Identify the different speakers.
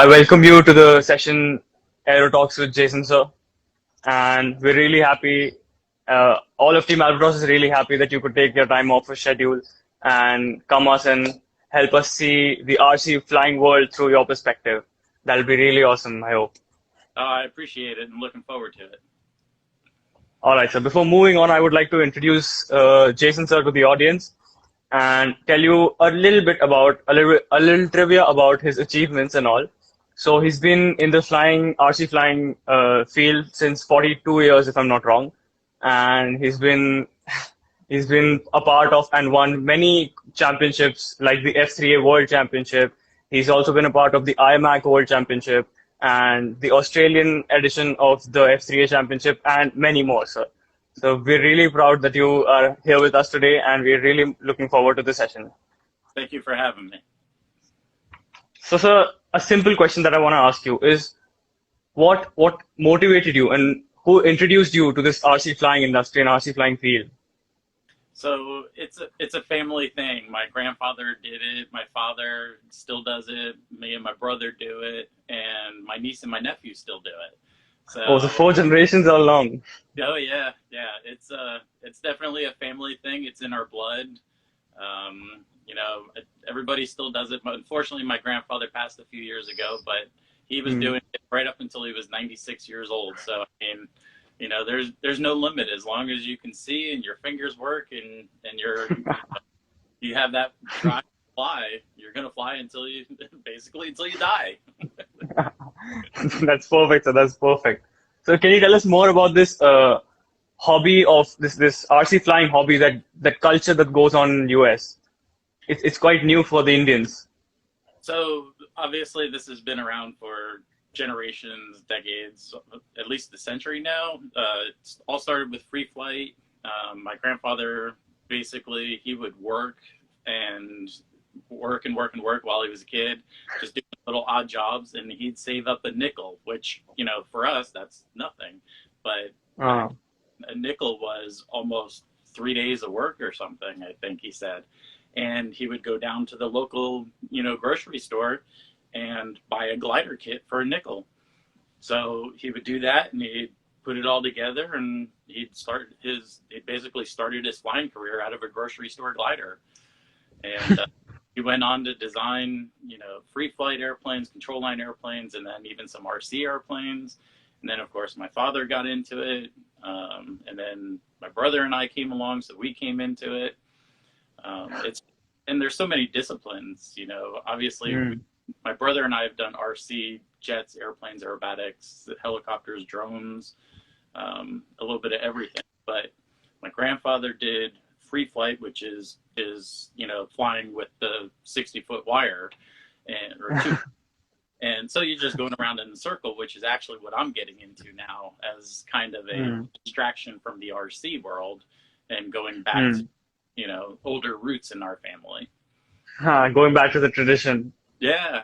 Speaker 1: I welcome you to the session Aerotalks with Jason sir, and we're really happy. All of Team Albatross is really happy that you could take your time off your schedule and come us and help us see the RC flying world through your perspective. That'll be really awesome, I hope.
Speaker 2: I appreciate it and looking forward to it.
Speaker 1: All right, so before moving on, I would like to introduce Jason sir to the audience and tell you a little bit about a little trivia about his achievements and all. So he's been in the RC flying field since 42 years, if I'm not wrong, and he's been a part of and won many championships like the F3A World Championship. He's also been a part of the IMAC World Championship and the Australian edition of the F3A Championship and many more, sir. So we're really proud that you are here with us today, and we're really looking forward to the session.
Speaker 2: Thank you for having me.
Speaker 1: So, sir, a simple question that I want to ask you is, what motivated you and who introduced you to this RC flying industry and RC flying field?
Speaker 2: So it's a family thing. My grandfather did it. My father still does it. Me and my brother do it, and my niece and my nephew still do it. So
Speaker 1: the 4 generations all along.
Speaker 2: Oh yeah. It's definitely a family thing. It's in our blood. Everybody still does it. But unfortunately, my grandfather passed a few years ago, but he was doing it right up until he was 96 years old. So I mean, there's no limit as long as you can see and your fingers work and you have that drive to fly. You're gonna fly until you die.
Speaker 1: That's perfect, sir. That's perfect. So can you tell us more about this hobby of this RC flying hobby, that culture that goes on in US? It's quite new for the Indians.
Speaker 2: So obviously this has been around for generations, decades, at least a century now. It's all started with free flight. My grandfather, basically, he would work while he was a kid, just doing little odd jobs, and he'd save up a nickel, which, for us, that's nothing. But a nickel was almost 3 days of work or something, I think he said. And he would go down to the local, grocery store and buy a glider kit for a nickel. So he would do that, and he'd put it all together, and he basically started his flying career out of a grocery store glider. And he went on to design, free flight airplanes, control line airplanes, and then even some RC airplanes. And then, of course, my father got into it. And then my brother and I came along, so we came into it. And there's so many disciplines, obviously. My brother and I have done RC, jets, airplanes, aerobatics, helicopters, drones, a little bit of everything. But my grandfather did free flight, which is flying with the 60-foot wire, and so you're just going around in a circle, which is actually what I'm getting into now as kind of a distraction from the RC world and going back to older roots in our family.
Speaker 1: Going back to the tradition.
Speaker 2: Yeah.